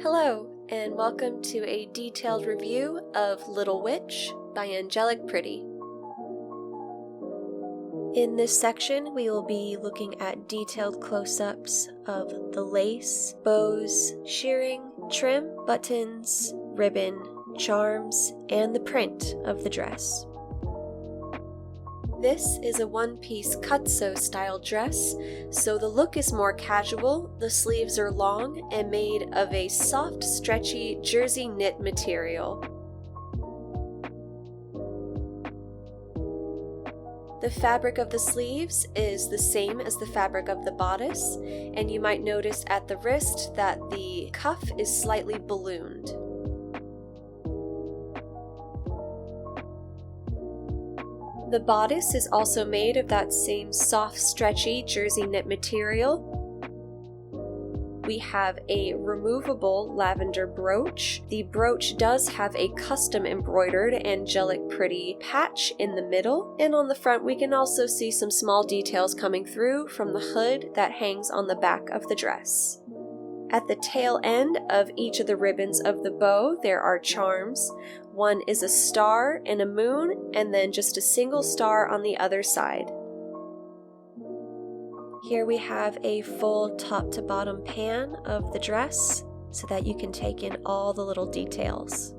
Hello, and welcome to a detailed review of Little Witch by Angelic Pretty. In this section, we will be looking at detailed close-ups of the lace, bows, shirring, trim, buttons, ribbon, charms, and the print of the dress. This is a one-piece cut-sew style dress, so the look is more casual, the sleeves are long, and made of a soft, stretchy jersey knit material. The fabric of the sleeves is the same as the fabric of the bodice, and you might notice at the wrist that the cuff is slightly ballooned. The bodice is also made of that same soft, stretchy jersey knit material. We have a removable lavender brooch. The brooch does have a custom embroidered Angelic Pretty patch in the middle, and on the front we can also see some small details coming through from the hood that hangs on the back of the dress. At the tail end of each of the ribbons of the bow, there are charms. One is a star and a moon, and then just a single star on the other side. Here we have a full top to bottom pan of the dress so that you can take in all the little details.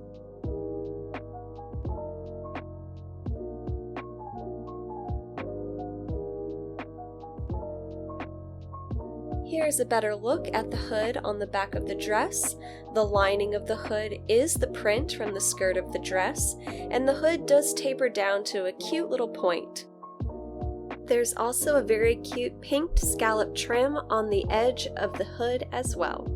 Here's a better look at the hood on the back of the dress. The lining of the hood is the print from the skirt of the dress, and the hood does taper down to a cute little point. There's also a very cute pinked scallop trim on the edge of the hood as well.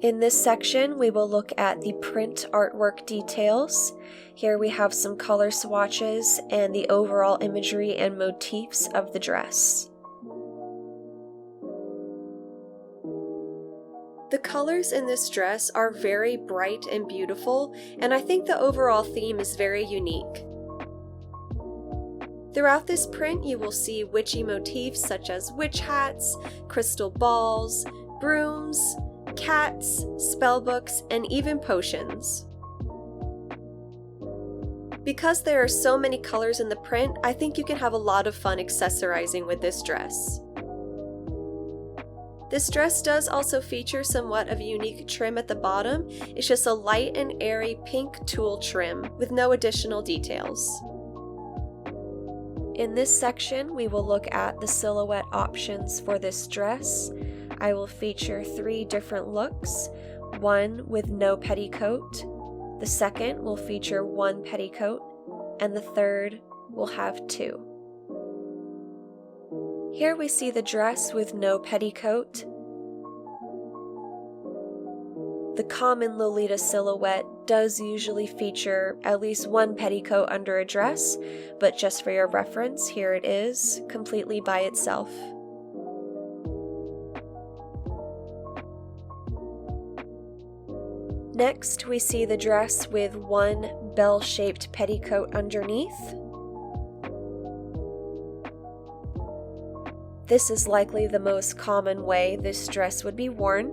In this section, we will look at the print artwork details. Here we have some color swatches and the overall imagery and motifs of the dress. The colors in this dress are very bright and beautiful, and I think the overall theme is very unique. Throughout this print, you will see witchy motifs such as witch hats, crystal balls, brooms, cats, spellbooks, and even potions. Because there are so many colors in the print, I think you can have a lot of fun accessorizing with this dress. This dress does also feature somewhat of a unique trim at the bottom. It's just a light and airy pink tulle trim with no additional details. In this section, we will look at the silhouette options for this dress. I will feature 3 different looks, one with no petticoat, the second will feature 1 petticoat, and the third will have 2. Here we see the dress with no petticoat. The common Lolita silhouette does usually feature at least 1 petticoat under a dress, but just for your reference, here it is, completely by itself. Next, we see the dress with 1 bell-shaped petticoat underneath. This is likely the most common way this dress would be worn.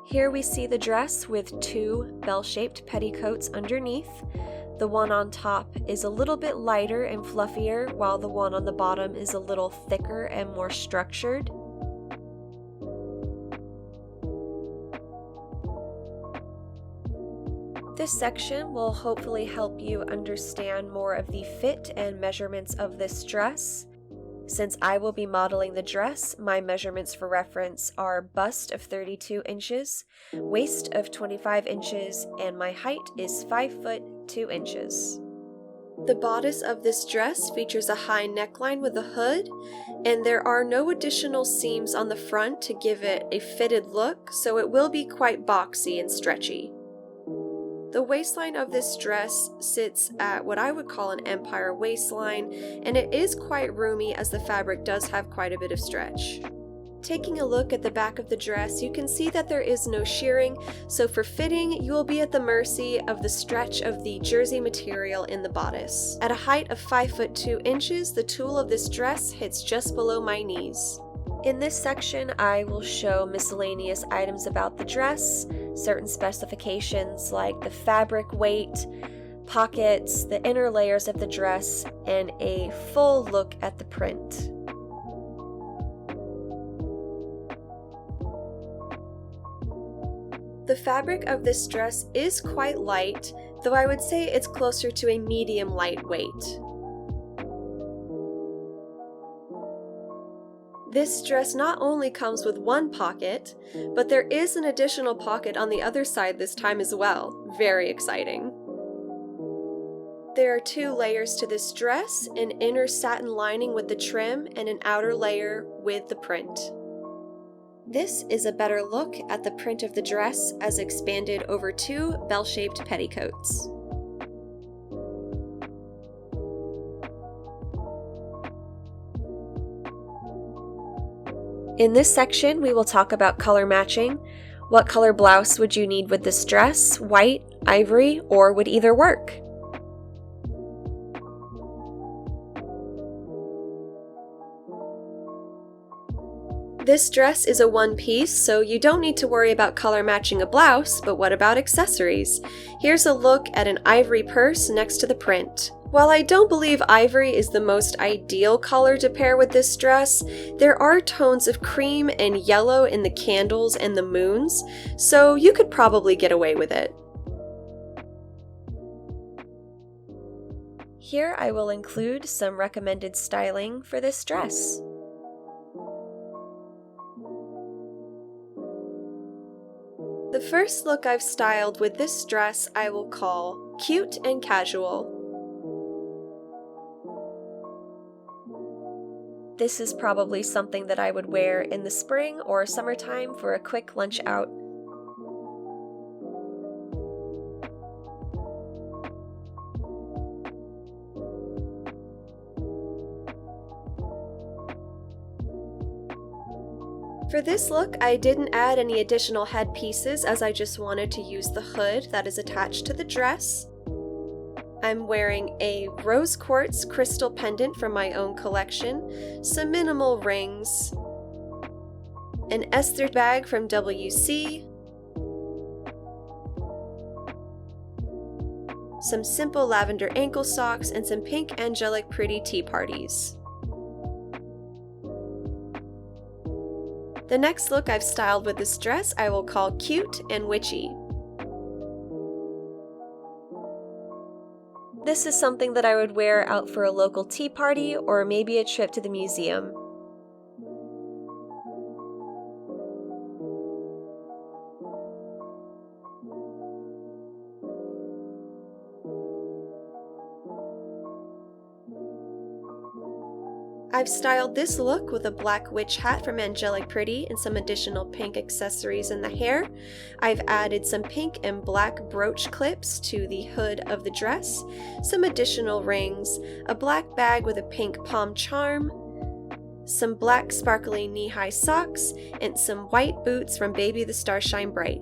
Here we see the dress with 2 bell-shaped petticoats underneath. The one on top is a little bit lighter and fluffier, while the one on the bottom is a little thicker and more structured. This section will hopefully help you understand more of the fit and measurements of this dress. Since I will be modeling the dress, my measurements for reference are bust of 32 inches, waist of 25 inches, and my height is 5 foot 2 inches. The bodice of this dress features a high neckline with a hood, and there are no additional seams on the front to give it a fitted look, so it will be quite boxy and stretchy. The waistline of this dress sits at what I would call an empire waistline, and it is quite roomy as the fabric does have quite a bit of stretch. Taking a look at the back of the dress, you can see that there is no shearing, so for fitting, you will be at the mercy of the stretch of the jersey material in the bodice. At a height of 5'2", the tulle of this dress hits just below my knees. In this section, I will show miscellaneous items about the dress, certain specifications like the fabric weight, pockets, the inner layers of the dress, and a full look at the print. The fabric of this dress is quite light, though I would say it's closer to a medium lightweight. This dress not only comes with one pocket, but there is an additional pocket on the other side this time as well. Very exciting. There are 2 layers to this dress, an inner satin lining with the trim and an outer layer with the print. This is a better look at the print of the dress as expanded over 2 bell-shaped petticoats. In this section, we will talk about color matching. What color blouse would you need with this dress? White, ivory, or would either work? This dress is a one-piece, so you don't need to worry about color matching a blouse, but what about accessories? Here's a look at an ivory purse next to the print. While I don't believe ivory is the most ideal color to pair with this dress, there are tones of cream and yellow in the candles and the moons, so you could probably get away with it. Here I will include some recommended styling for this dress. The first look I've styled with this dress I will call cute and casual. This is probably something that I would wear in the spring or summertime for a quick lunch out. For this look, I didn't add any additional headpieces as I just wanted to use the hood that is attached to the dress. I'm wearing a rose quartz crystal pendant from my own collection, some minimal rings, an Esther bag from WC, some simple lavender ankle socks, and some pink Angelic pretty tea parties. The next look I've styled with this dress I will call cute and witchy. This is something that I would wear out for a local tea party or maybe a trip to the museum. I've styled this look with a black witch hat from Angelic Pretty and some additional pink accessories in the hair. I've added some pink and black brooch clips to the hood of the dress, some additional rings, a black bag with a pink palm charm, some black sparkly knee-high socks, and some white boots from Baby the Starshine Bright.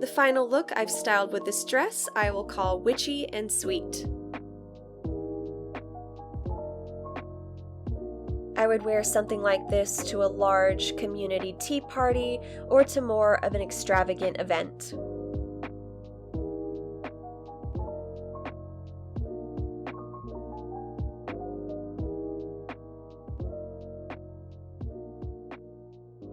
The final look I've styled with this dress I will call witchy and sweet. I would wear something like this to a large community tea party or to more of an extravagant event.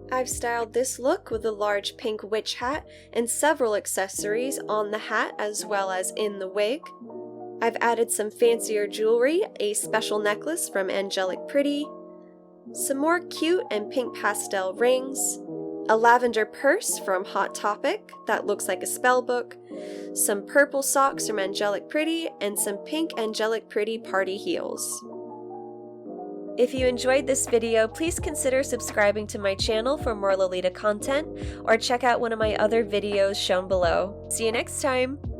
I've styled this look with a large pink witch hat and several accessories on the hat as well as in the wig. I've added some fancier jewelry, a special necklace from Angelic Pretty, some more cute and pink pastel rings, a lavender purse from Hot Topic that looks like a spell book, some purple socks from Angelic Pretty, and some pink Angelic Pretty party heels. If you enjoyed this video, please consider subscribing to my channel for more Lolita content, or check out one of my other videos shown below. See you next time!